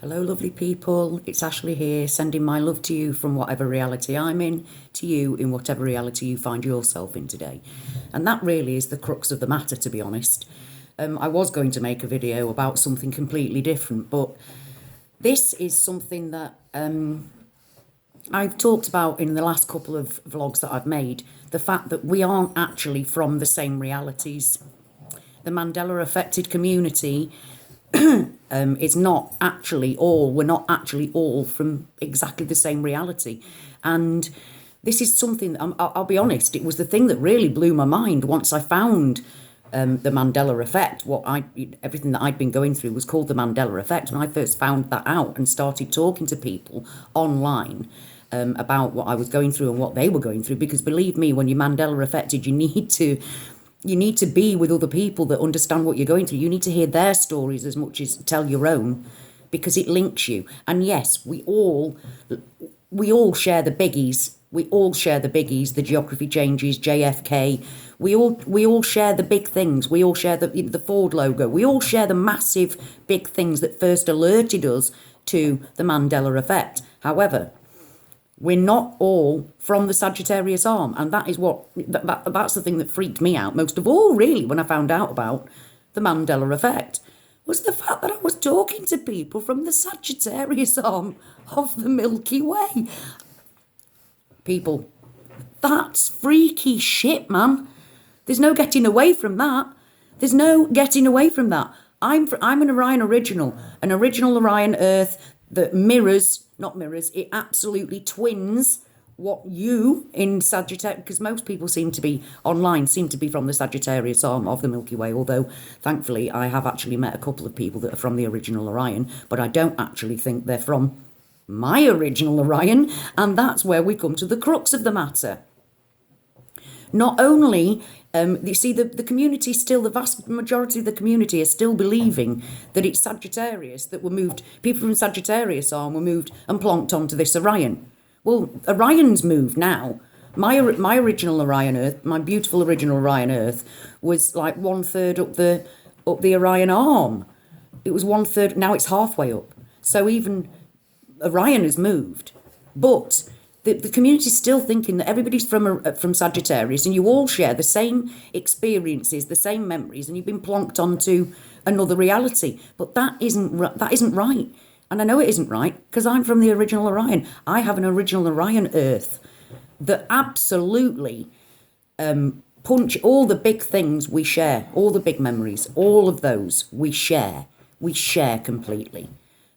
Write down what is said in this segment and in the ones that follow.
Hello, lovely people. It's Ashley here, sending my love to you from whatever reality I'm in, to you in whatever reality you find yourself in today. And that really is the crux of the matter, to be honest. I was going to make a video about something completely different, but this is something that I've talked about in the last couple of vlogs that I've made, the fact that we aren't actually from the same realities. The Mandela affected community it's not actually all, we're not actually all from exactly the same reality. And this is something, I'll be honest, it was the thing that really blew my mind once I found the Mandela effect. Everything that I'd been going through was called the Mandela effect. When I first found that out and started talking to people online about what I was going through and what they were going through, because believe me, when you're Mandela affected, you need to be with other people that understand what you're going through. You need to hear their stories as much as tell your own, because it links you. And yes, we all share the biggies. We all share the biggies, the geography changes, JFK. We all share the big things. We all share the Ford logo. We all share the massive big things that first alerted us to the Mandela effect. However, we're not all from the Sagittarius arm, and that is that's the thing that freaked me out most of all, really, when I found out about the Mandela effect, was the fact that I was talking to people from the Sagittarius arm of the Milky Way. People, that's freaky shit, man. There's no getting away from that. There's no getting away from that. I'm an Orion an original Orion Earth that it absolutely twins what you in Sagittarius, because most people seem to be from the Sagittarius arm of the Milky Way, although thankfully I have actually met a couple of people that are from the original Orion, but I don't actually think they're from my original Orion, and that's where we come to the crux of the matter. Not only, you see, the community still, the vast majority of the community are still believing that it's Sagittarius that were moved, people from Sagittarius arm were moved and plonked onto this Orion. Well, Orion's moved now. My original Orion Earth, my beautiful original Orion Earth, was like 1/3 up the Orion arm. It was 1/3, now it's halfway up. So even Orion has moved, but the community is still thinking that everybody's from Sagittarius and you all share the same experiences, the same memories, and you've been plonked onto another reality. But that isn't right. And I know it isn't right because I'm from the original Orion. I have an original Orion Earth that absolutely punch all the big things we share, all the big memories, all of those we share completely.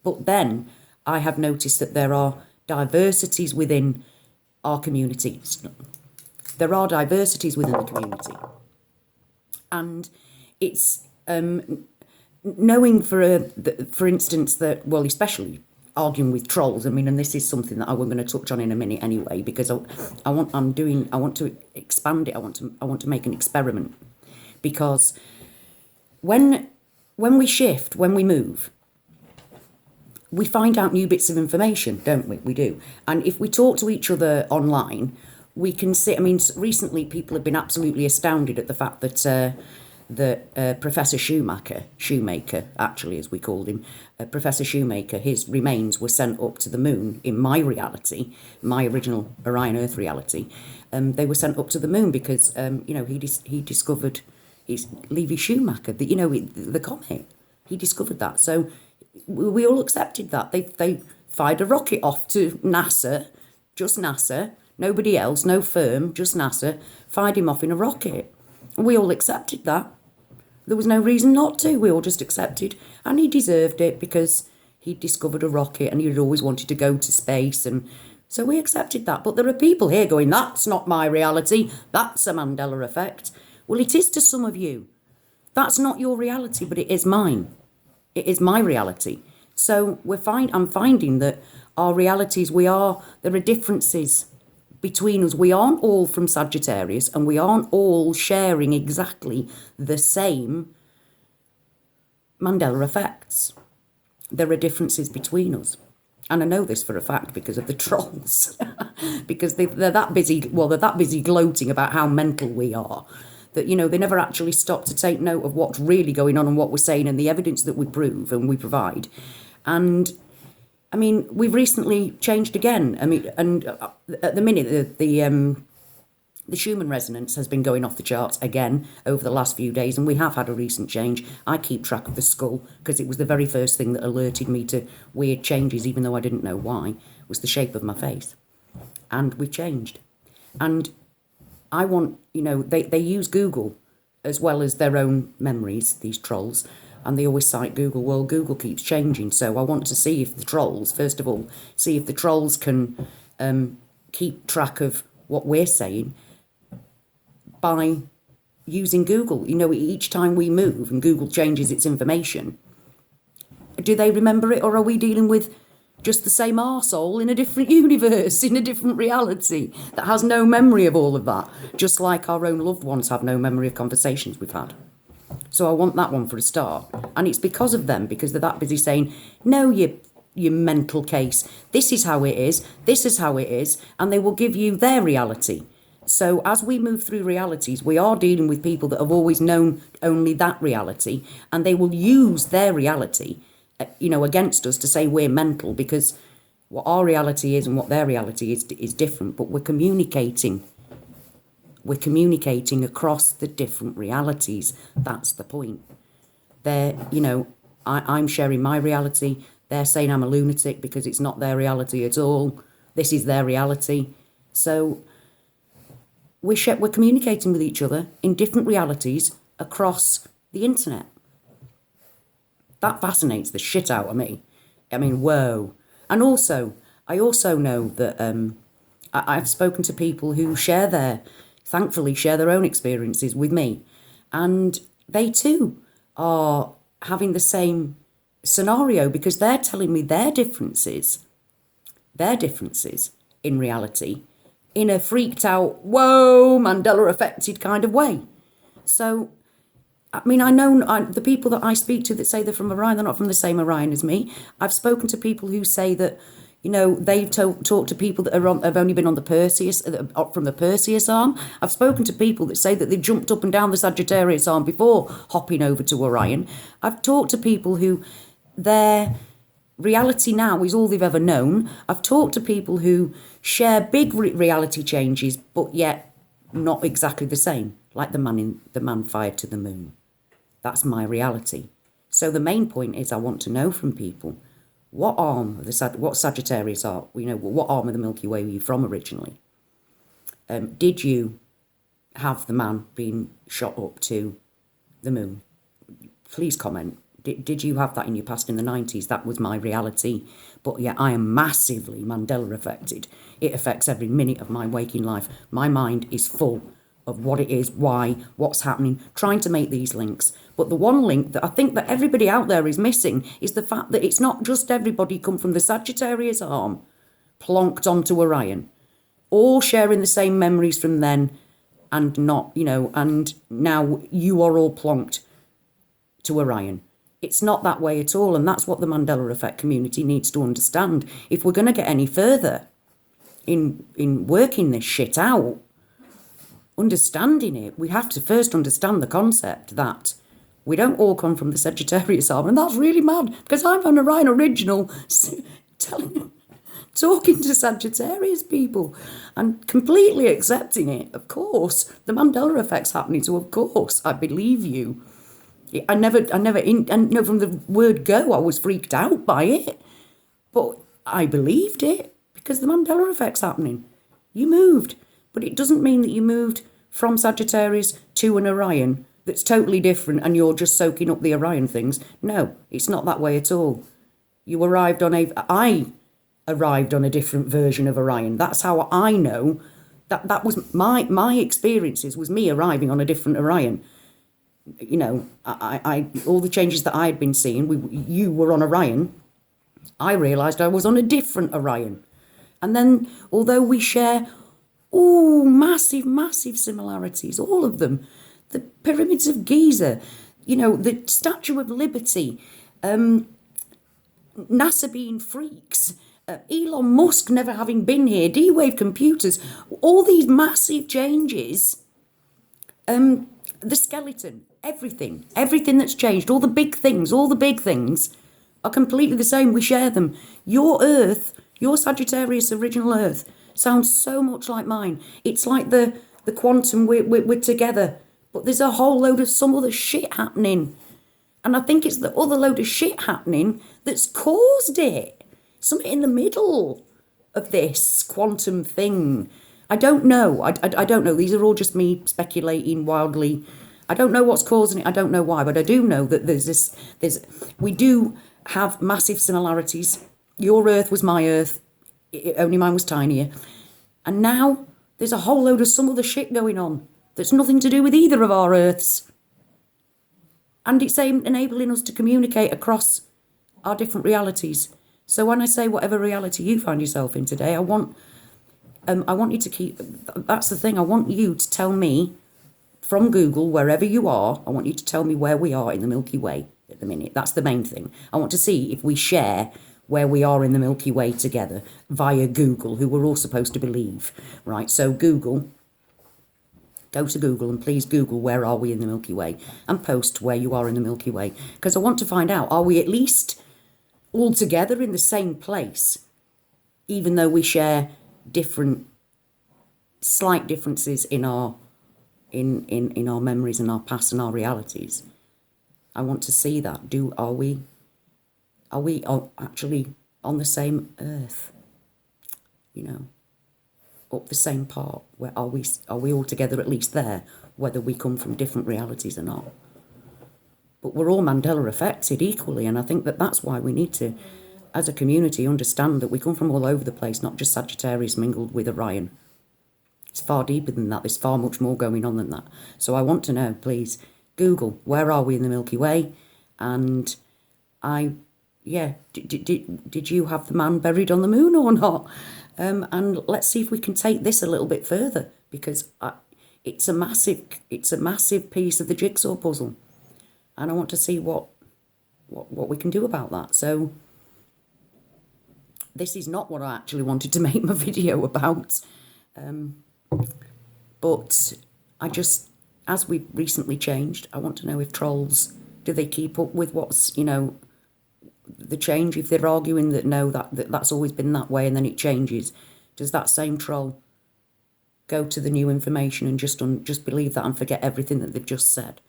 But then I have noticed that there are diversities within our community. There are diversities within the community. And it's knowing, for instance, that, well, especially arguing with trolls, I mean, and this is something that I'm going to touch on in a minute anyway, because I want to expand it. I want to make an experiment, because when we shift, when we move, we find out new bits of information, don't we? We do. And if we talk to each other online, we can see, I mean, recently people have been absolutely astounded at the fact that Professor Shoemaker, actually, as we called him, Professor Shoemaker, his remains were sent up to the moon in my reality, my original Orion Earth reality. They were sent up to the moon because, he discovered Levi Schumacher, the comet. He discovered that. So we all accepted that. They fired a rocket off to NASA, just NASA, nobody else, no firm, just NASA, fired him off in a rocket. We all accepted that. There was no reason not to. We all just accepted. And he deserved it because he discovered a rocket and he'd always wanted to go to space. And so we accepted that. But there are people here going, that's not my reality. That's a Mandela effect. Well, it is to some of you. That's not your reality, but it is mine. It is my reality. So I'm finding that our realities, there are differences between us. We aren't all from Sagittarius and we aren't all sharing exactly the same Mandela effects. There are differences between us. And I know this for a fact because of the trolls. Because they're that busy gloating about how mental we are, that, they never actually stop to take note of what's really going on and what we're saying and the evidence that we prove and we provide. And I mean, we've recently changed again. I mean, and at the minute, the Schumann resonance has been going off the charts again over the last few days, and we have had a recent change. I keep track of the skull because it was the very first thing that alerted me to weird changes, even though I didn't know why, was the shape of my face. And we've changed. And I want, they use Google as well as their own memories, these trolls, and they always cite Google. Well, Google keeps changing, so I want to see if the trolls, first of all, see if the trolls can keep track of what we're saying by using Google. Each time we move and Google changes its information, do they remember it, or are we dealing with just the same arsehole in a different universe, in a different reality that has no memory of all of that, just like our own loved ones have no memory of conversations we've had? So I want that one for a start. And it's because of them, because they're that busy saying, no, you mental case, this is how it is, this is how it is, and they will give you their reality. So as we move through realities, we are dealing with people that have always known only that reality, and they will use their reality, against us to say we're mental, because what our reality is and what their reality is different, but we're communicating. We're communicating across the different realities. That's the point. I'm sharing my reality. They're saying I'm a lunatic because it's not their reality at all. This is their reality. So we're communicating with each other in different realities across the internet. That fascinates the shit out of me. I mean, whoa. And also, I also know that I've spoken to people who thankfully share their own experiences with me. And they too are having the same scenario, because they're telling me their differences in reality, in a freaked out, whoa, Mandela affected kind of way. So, I mean, I know the people that I speak to that say they're from Orion, they're not from the same Orion as me. I've spoken to people who say that, they've talked to people that have only been on the Perseus, from the Perseus arm. I've spoken to people that say that they've jumped up and down the Sagittarius arm before hopping over to Orion. I've talked to people who their reality now is all they've ever known. I've talked to people who share big reality changes, but yet not exactly the same, like the man fired to the moon. That's my reality. So the main point is I want to know from people, what arm of what Sagittarius are, what arm of the Milky Way were you from originally? Did you have the man being shot up to the moon? Please comment. Did you have that in your past in the 90s? That was my reality. But yeah, I am massively Mandela affected. It affects every minute of my waking life. My mind is full of what it is, why, what's happening, trying to make these links. But the one link that I think that everybody out there is missing is the fact that it's not just everybody come from the Sagittarius arm, plonked onto Orion, all sharing the same memories from then, and not, and now you are all plonked to Orion. It's not that way at all, and that's what the Mandela Effect community needs to understand. If we're going to get any further in working this shit out, understanding it, we have to first understand the concept that we don't all come from the Sagittarius arm, and that's really mad, because I'm an Orion original talking to Sagittarius people and completely accepting it. Of course, the Mandela Effect's happening, so of course I believe you. I never, from the word go, I was freaked out by it. But I believed it because the Mandela Effect's happening. You moved, but it doesn't mean that you moved from Sagittarius to an Orion that's totally different and you're just soaking up the Orion things. No, it's not that way at all. I arrived on a different version of Orion. That's how I know that was my experiences, was me arriving on a different Orion. I all the changes that I had been seeing, you were on Orion, I realised I was on a different Orion. And then, although we share, massive, massive similarities, all of them, the pyramids of Giza, the Statue of Liberty, NASA being freaks, Elon Musk never having been here, D-Wave computers, all these massive changes, the skeleton, everything that's changed, all the big things, are completely the same. We share them. Your Earth, your Sagittarius original Earth, sounds so much like mine. It's like the quantum, we're together. But there's a whole load of some other shit happening. And I think it's the other load of shit happening that's caused it. Something in the middle of this quantum thing. I don't know. I don't know. These are all just me speculating wildly. I don't know what's causing it. I don't know why. But I do know that we do have massive similarities. Your Earth was my Earth. Only mine was tinier. And now there's a whole load of some other shit going on that's nothing to do with either of our Earths. And it's enabling us to communicate across our different realities. So when I say whatever reality you find yourself in today, I want you to keep, that's the thing, I want you to tell me from Google, wherever you are, I want you to tell me where we are in the Milky Way at the minute. That's the main thing. I want to see if we share where we are in the Milky Way together via Google, who we're all supposed to believe, right? So Google, go to Google and please Google where are we in the Milky Way and post where you are in the Milky Way. Because I want to find out, are we at least all together in the same place, even though we share slight differences in our memories and our past and our realities. I want to see that. Are we actually on the same Earth? You know, up the same part. Where are we all together at least there, whether we come from different realities or not? But we're all Mandela affected equally, and I think that's why we need to, as a community, understand that we come from all over the place, not just Sagittarius mingled with Orion. It's far deeper than that. There's far much more going on than that. So I want to know, please, Google, where are we in the Milky Way? And did you have the man buried on the moon or not? And let's see if we can take this a little bit further, because it's a massive piece of the jigsaw puzzle. And I want to see what we can do about that. So this is not what I actually wanted to make my video about. But I just, as we've recently changed, I want to know if trolls, do they keep up with what's, the change? If they're arguing that no, that's always been that way and then it changes, does that same troll go to the new information and just believe that and forget everything that they've just said?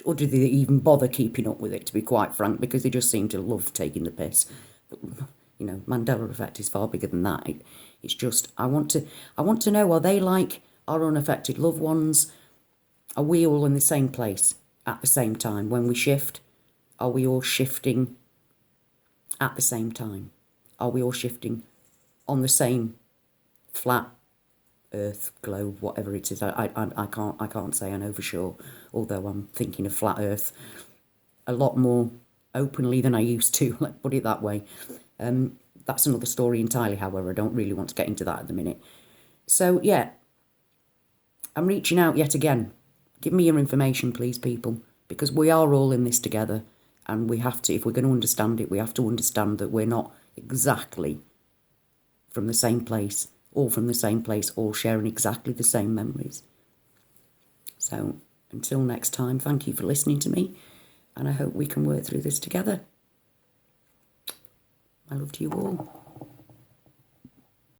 Or do they even bother keeping up with it, to be quite frank, because they just seem to love taking the piss? But, Mandela effect is far bigger than that. It's just, I want to know, are they like our unaffected loved ones? Are we all in the same place at the same time? When we shift, are we all shifting at the same time? Are we all shifting on the same flat Earth, globe, whatever it is? I can't say I know for sure, although I'm thinking of flat Earth a lot more openly than I used to, let's put it that way. That's another story entirely, however. I don't really want to get into that at the minute. So, yeah, I'm reaching out yet again. Give me your information, please, people, because we are all in this together, and we have to, if we're going to understand it, we have to understand that we're not exactly from the same place, all from the same place, all sharing exactly the same memories. So, until next time, thank you for listening to me, and I hope we can work through this together. I love to you all.